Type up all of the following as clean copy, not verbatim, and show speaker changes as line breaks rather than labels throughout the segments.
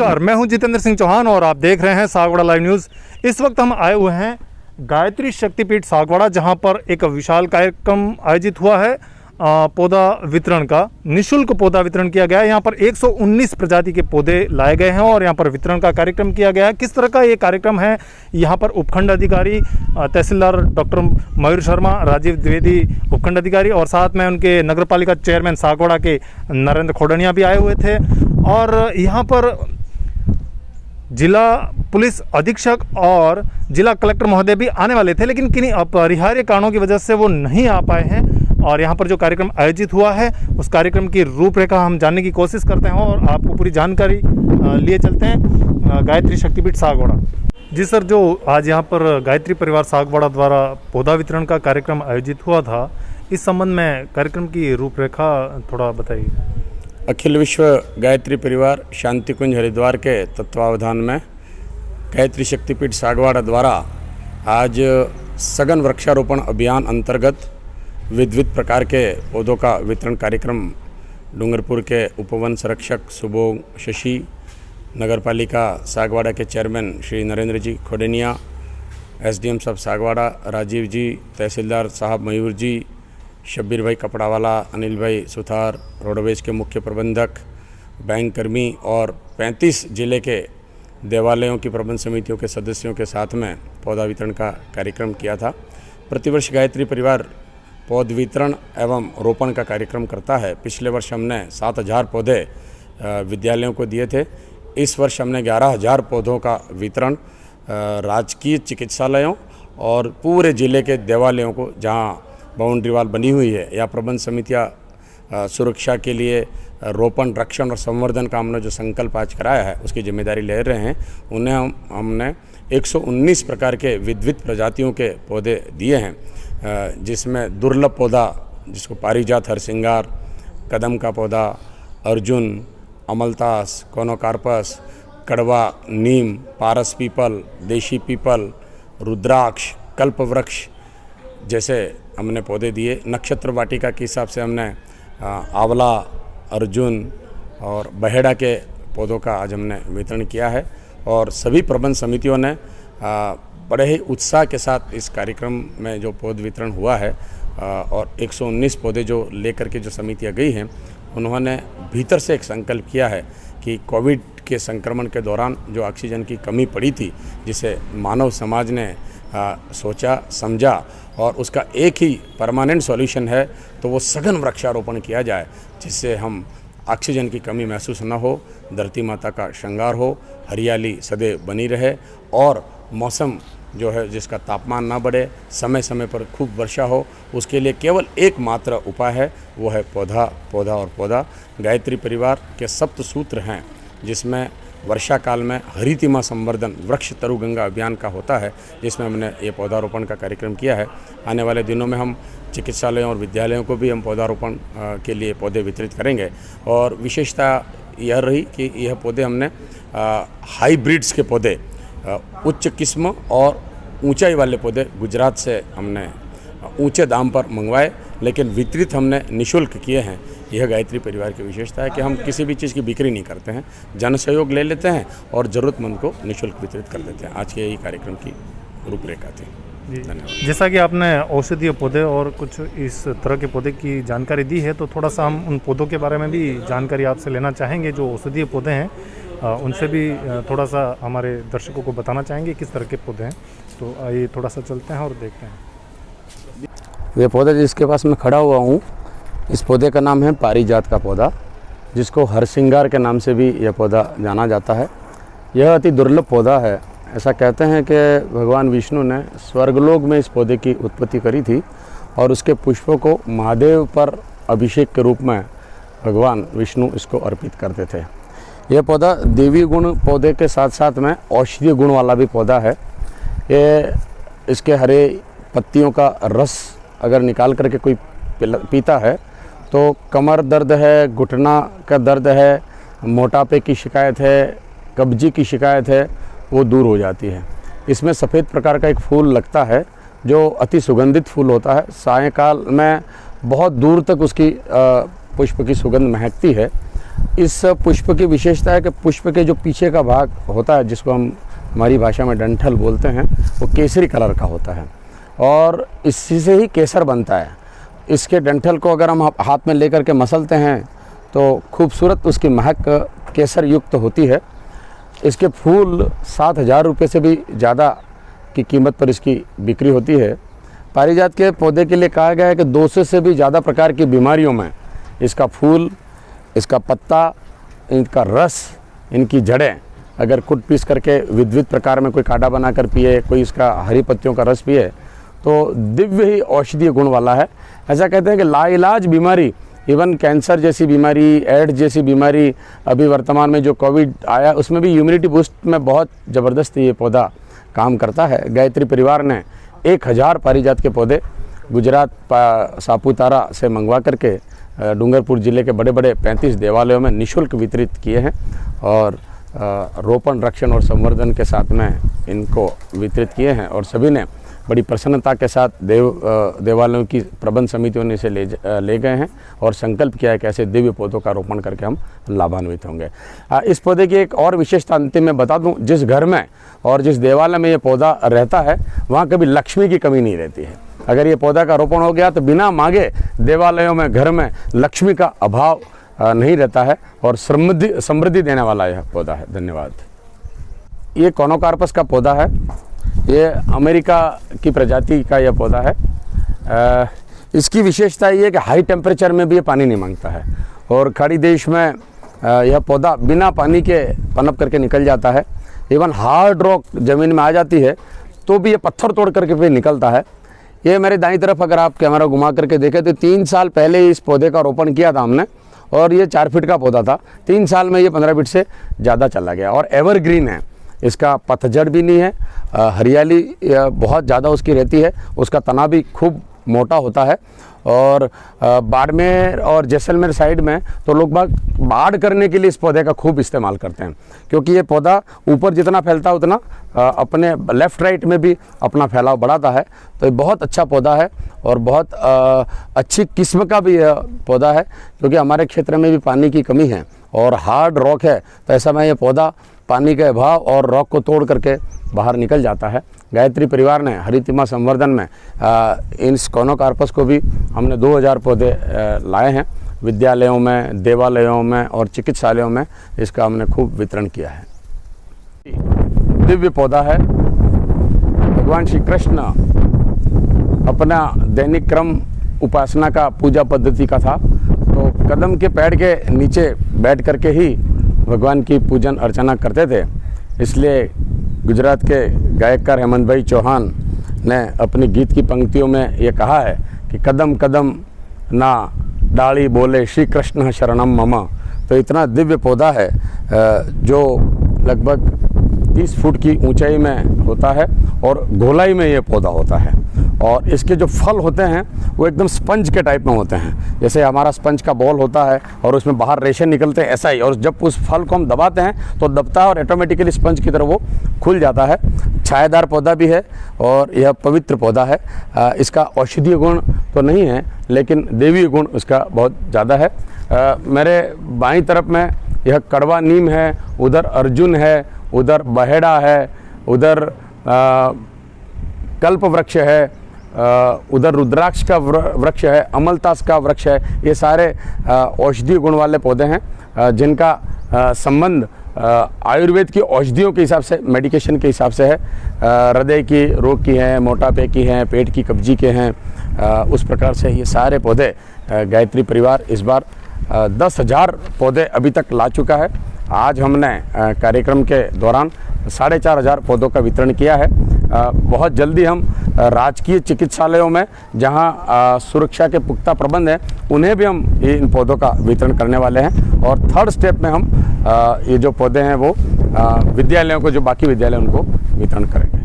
नमस्कार, मैं हूं जितेंद्र सिंह चौहान और आप देख रहे हैं सागवाड़ा लाइव न्यूज़। इस वक्त हम आए हुए हैं गायत्री शक्तिपीठ सागवाड़ा, जहां पर एक विशाल कार्यक्रम आयोजित हुआ है पौधा वितरण का। निःशुल्क पौधा वितरण किया गया है। यहाँ पर 119 प्रजाति के पौधे लाए गए हैं और यहाँ पर वितरण का कार्यक्रम किया गया है। किस तरह का ये कार्यक्रम है, यहाँ पर उपखंड अधिकारी तहसीलदार डॉक्टर मयूर शर्मा, राजीव द्विवेदी उपखंड अधिकारी और साथ में उनके नगरपालिका चेयरमैन सागवाड़ा के नरेंद्र खोडनिया भी आए हुए थे। और यहाँ पर जिला पुलिस अधीक्षक और जिला कलेक्टर महोदय भी आने वाले थे, लेकिन किन्हीं अपरिहार्य कारणों की वजह से वो नहीं आ पाए हैं। और यहाँ पर जो कार्यक्रम आयोजित हुआ है उस कार्यक्रम की रूपरेखा हम जानने की कोशिश करते हैं और आपको पूरी जानकारी लिए चलते हैं गायत्री शक्तिपीठ सागवाड़ा। जी सर, जो आज यहाँ पर गायत्री परिवार सागवाड़ा द्वारा पौधा वितरण का कार्यक्रम आयोजित हुआ था, इस संबंध में कार्यक्रम की रूपरेखा थोड़ा बताइए।
अखिल विश्व गायत्री परिवार शांति कुंज हरिद्वार के तत्वावधान में गायत्री शक्तिपीठ सागवाड़ा द्वारा आज सघन वृक्षारोपण अभियान अंतर्गत विविध प्रकार के पौधों का वितरण कार्यक्रम डूंगरपुर के उपवन संरक्षक सुबोध शशि, नगरपालिका सागवाड़ा के चेयरमैन श्री नरेंद्र जी खोडनिया, एसडीएम साहब सागवाड़ा राजीव जी, तहसीलदार साहब मयूर जी, शब्बीर भाई कपड़ावाला, अनिल भाई सुथार, रोडवेज के मुख्य प्रबंधक, बैंक कर्मी और 35 जिले के देवालयों की प्रबंध समितियों के सदस्यों के साथ में पौधा वितरण का कार्यक्रम किया था। प्रतिवर्ष गायत्री परिवार पौध वितरण एवं रोपण का कार्यक्रम करता है। पिछले वर्ष हमने 7000 पौधे विद्यालयों को दिए थे। इस वर्ष हमने 11000 पौधों का वितरण राजकीय चिकित्सालयों और पूरे ज़िले के देवालयों को, जहां बाउंड्री वाल बनी हुई है या प्रबंध समितियां सुरक्षा के लिए रोपण, रक्षण और संवर्धन का हमने जो संकल्प आज कराया है उसकी जिम्मेदारी ले रहे हैं, उन्हें हमने 119 प्रकार के विविध प्रजातियों के पौधे दिए हैं, जिसमें दुर्लभ पौधा जिसको पारिजात, हरसिंगार, कदम का पौधा, अर्जुन, अमलतास, कोनोकार्पस, कड़वा, नीम, पारस पीपल, देशी पीपल, रुद्राक्ष, कल्पवृक्ष जैसे हमने पौधे दिए। नक्षत्र वाटिका के हिसाब से हमने आंवला, अर्जुन और बहेड़ा के पौधों का आज हमने वितरण किया है। और सभी प्रबंध समितियों ने बड़े ही उत्साह के साथ इस कार्यक्रम में जो पौध वितरण हुआ है और 119 पौधे जो लेकर के जो समितियाँ गई हैं, उन्होंने भीतर से एक संकल्प किया है कि कोविड के संक्रमण के दौरान जो ऑक्सीजन की कमी पड़ी थी, जिसे मानव समाज ने सोचा, समझा और उसका एक ही परमानेंट सॉल्यूशन है, तो वो सघन वृक्षारोपण किया जाए, जिससे हम ऑक्सीजन की कमी महसूस न हो, धरती माता का श्रृंगार हो, हरियाली सदैव बनी रहे और मौसम जो है जिसका तापमान ना बढ़े, समय समय पर खूब वर्षा हो। उसके लिए केवल एकमात्र उपाय है, वो है पौधा, पौधा और पौधा। गायत्री परिवार के 7 सूत्र हैं, जिसमें वर्षा काल में हरितिमा संवर्धन वृक्ष तरु गंगा अभियान का होता है, जिसमें हमने ये पौधारोपण का कार्यक्रम किया है। आने वाले दिनों में हम चिकित्सालयों और विद्यालयों को भी हम पौधारोपण के लिए पौधे वितरित करेंगे। और विशेषता यह रही कि यह पौधे हमने हाइब्रिड्स के पौधे, उच्च किस्म और ऊंचाई वाले पौधे गुजरात से हमने ऊंचे दाम पर मंगवाए, लेकिन वितरित हमने निःशुल्क किए हैं। यह गायत्री परिवार की विशेषता है कि हम किसी भी चीज़ की बिक्री नहीं करते हैं, जन सहयोग ले लेते हैं और ज़रूरतमंद को निःशुल्क वितरित कर देते हैं। आज के यही कार्यक्रम की रूपरेखा थी। धन्यवाद।
जैसा कि आपने औषधीय पौधे और कुछ इस तरह के पौधे की जानकारी दी है, तो थोड़ा सा हम उन पौधों के बारे में भी जानकारी आपसे लेना चाहेंगे। जो औषधीय पौधे हैं उनसे भी थोड़ा सा हमारे दर्शकों को बताना चाहेंगे किस तरह के पौधे हैं। तो आइए थोड़ा सा चलते हैं और देखते हैं।
ये पौधा जिसके पास मैं खड़ा हुआ हूँ, इस पौधे का नाम है पारिजात का पौधा, जिसको हरसिंगार के नाम से भी यह पौधा जाना जाता है। यह अति दुर्लभ पौधा है। ऐसा कहते हैं कि भगवान विष्णु ने स्वर्गलोक में इस पौधे की उत्पत्ति करी थी और उसके पुष्पों को महादेव पर अभिषेक के रूप में भगवान विष्णु इसको अर्पित करते थे। यह पौधा देवी गुण पौधे के साथ साथ में औषधीय गुण वाला भी पौधा है। ये इसके हरे पत्तियों का रस अगर निकाल करके कोई पीता है तो कमर दर्द है, घुटना का दर्द है, मोटापे की शिकायत है, कब्जी की शिकायत है, वो दूर हो जाती है। इसमें सफ़ेद प्रकार का एक फूल लगता है जो अति सुगंधित फूल होता है। सायंकाल में बहुत दूर तक उसकी पुष्प की सुगंध महकती है। इस पुष्प की विशेषता है कि पुष्प के जो पीछे का भाग होता है, जिसको हम हमारी भाषा में डंठल बोलते हैं, वो केसरी कलर का होता है और इसी से ही केसर बनता है। इसके डंठल को अगर हम हाथ में लेकर के मसलते हैं तो खूबसूरत उसकी महक केसर युक्त होती है। इसके फूल 7,000 रुपये से भी ज़्यादा की कीमत पर इसकी बिक्री होती है। पारिजात के पौधे के लिए कहा गया है कि 200 से भी ज़्यादा प्रकार की बीमारियों में इसका फूल, इसका पत्ता, इनका रस, इनकी जड़ें अगर कुट पीस करके विविध प्रकार में कोई काढ़ा बनाकर पिए, कोई इसका हरी पत्तियों का रस पिए तो दिव्य ही औषधीय गुण वाला है। ऐसा कहते हैं कि लाइलाज बीमारी, इवन कैंसर जैसी बीमारी, एड्स जैसी बीमारी, अभी वर्तमान में जो कोविड आया उसमें भी इम्यूनिटी बूस्ट में बहुत ज़बरदस्त ये पौधा काम करता है। गायत्री परिवार ने 1000 पारिजात के पौधे गुजरात सापुतारा से मंगवा करके डूंगरपुर ज़िले के बड़े बड़े 35 देवालयों में निःशुल्क वितरित किए हैं और रोपण, रक्षण और संवर्धन के साथ में इनको वितरित किए हैं और सभी ने बड़ी प्रसन्नता के साथ देवालयों की प्रबंध समितियों ने इसे ले गए हैं और संकल्प किया है कि ऐसे दिव्य पौधों का रोपण करके हम लाभान्वित होंगे। इस पौधे की एक और विशेषता अंतिम में बता दूं, जिस घर में और जिस देवालय में ये पौधा रहता है वहाँ कभी लक्ष्मी की कमी नहीं रहती है। अगर ये पौधा का रोपण हो गया तो बिना मांगे देवालयों में, घर में लक्ष्मी का अभाव नहीं रहता है और समृद्धि देने वाला यह पौधा है। धन्यवाद। ये कोनोकार्पस का पौधा है। ये अमेरिका की प्रजाति का यह पौधा है। इसकी विशेषता ये है कि हाई टेम्परेचर में भी ये पानी नहीं मांगता है और खाड़ी देश में यह पौधा बिना पानी के पनप करके निकल जाता है। इवन हार्ड रॉक ज़मीन में आ जाती है तो भी ये पत्थर तोड़ करके फिर निकलता है। ये मेरे दाईं तरफ अगर आप कैमरा घुमा करके देखें तो 3 साल पहले इस पौधे का रोपण किया था हमने और ये 4 फीट का पौधा था। 3 साल में ये 15 फीट से ज़्यादा चला गया और एवरग्रीन है। इसका पतझड़ भी नहीं है, हरियाली बहुत ज़्यादा उसकी रहती है, उसका तना भी खूब मोटा होता है। और बाड़मेर और जैसलमेर साइड में तो लोग बाढ़ करने के लिए इस पौधे का खूब इस्तेमाल करते हैं, क्योंकि ये पौधा ऊपर जितना फैलता है उतना अपने लेफ़्ट राइट में भी अपना फैलाव बढ़ाता है। तो ये बहुत अच्छा पौधा है और बहुत अच्छी किस्म का भी यह पौधा है, क्योंकि हमारे क्षेत्र में भी पानी की कमी है और हार्ड रॉक है। तो ऐसा में ये पौधा पानी के अभाव और रॉक को तोड़ करके बाहर निकल जाता है। गायत्री परिवार ने हरितिमा संवर्धन में इन कोनोकार्पस को भी हमने 2000 पौधे लाए हैं। विद्यालयों में, देवालयों में और चिकित्सालयों में इसका हमने खूब वितरण किया है। दिव्य पौधा है। भगवान श्री कृष्ण अपना दैनिक क्रम उपासना का, पूजा पद्धति का था, तो कदम के पेड़ के नीचे बैठ करके ही भगवान की पूजन अर्चना करते थे। इसलिए गुजरात के गायककार हेमंत भाई चौहान ने अपनी गीत की पंक्तियों में ये कहा है कि कदम कदम ना डाली बोले श्री कृष्ण शरणम मम। तो इतना दिव्य पौधा है जो लगभग 30 फुट की ऊंचाई में होता है और गोलाई में ये पौधा होता है और इसके जो फल होते हैं वो एकदम स्पंज के टाइप में होते हैं। जैसे हमारा स्पंज का बॉल होता है और उसमें बाहर रेशे निकलते हैं, ऐसा ही। और जब उस फल को हम दबाते हैं तो दबता है और ऑटोमेटिकली स्पंज की तरह वो खुल जाता है। छायादार पौधा भी है और यह पवित्र पौधा है। इसका औषधीय गुण तो नहीं है, लेकिन देवीय गुण इसका बहुत ज़्यादा है। मेरे बाईं तरफ में यह कड़वा नीम है, उधर अर्जुन है, उधर बहेड़ा है, उधर कल्प वृक्ष है, उधर रुद्राक्ष का वृक्ष है, अमलतास का वृक्ष है। ये सारे औषधीय गुण वाले पौधे हैं जिनका संबंध आयुर्वेद की औषधियों के हिसाब से, मेडिकेशन के हिसाब से है। हृदय की रोग की हैं, मोटापे की हैं, पेट की कब्जी के हैं। उस प्रकार से ये सारे पौधे गायत्री परिवार इस बार 10,000 पौधे अभी तक ला चुका है। आज हमने कार्यक्रम के दौरान 4,500 पौधों का वितरण किया है। बहुत जल्दी हम राजकीय चिकित्सालयों में जहां सुरक्षा के पुख्ता प्रबंध हैं उन्हें भी हम इन पौधों का वितरण करने वाले हैं और 3rd स्टेप में हम ये जो पौधे हैं वो विद्यालयों को, जो बाकी विद्यालय उनको वितरण करेंगे।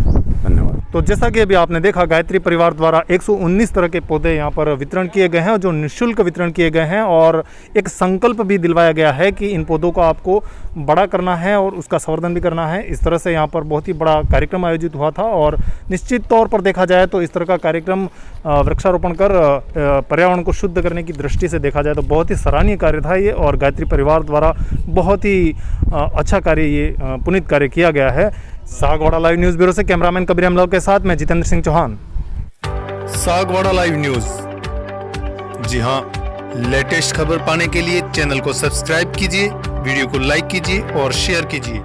धन्यवाद।
तो जैसा कि अभी आपने देखा, गायत्री परिवार द्वारा 119 तरह के पौधे यहाँ पर वितरण किए गए हैं, जो निःशुल्क वितरण किए गए हैं, और एक संकल्प भी दिलवाया गया है कि इन पौधों को आपको बड़ा करना है और उसका संवर्धन भी करना है। इस तरह से यहाँ पर बहुत ही बड़ा कार्यक्रम आयोजित हुआ था, और निश्चित तौर पर देखा जाए तो इस तरह का कार्यक्रम वृक्षारोपण कर पर्यावरण को शुद्ध करने की दृष्टि से देखा जाए तो बहुत ही सराहनीय कार्य था ये, और गायत्री परिवार द्वारा बहुत ही अच्छा कार्य, ये पुनीत कार्य किया गया है। सागवाड़ा लाइव न्यूज़ ब्यूरो से कैमरामैन कबीर अमलाव के साथ मैं जितेंद्र सिंह चौहान।
Sagwara live news. जी हाँ, लेटेस्ट खबर पाने के लिए चैनल को सब्सक्राइब कीजिए, वीडियो को लाइक कीजिए और शेयर कीजिए।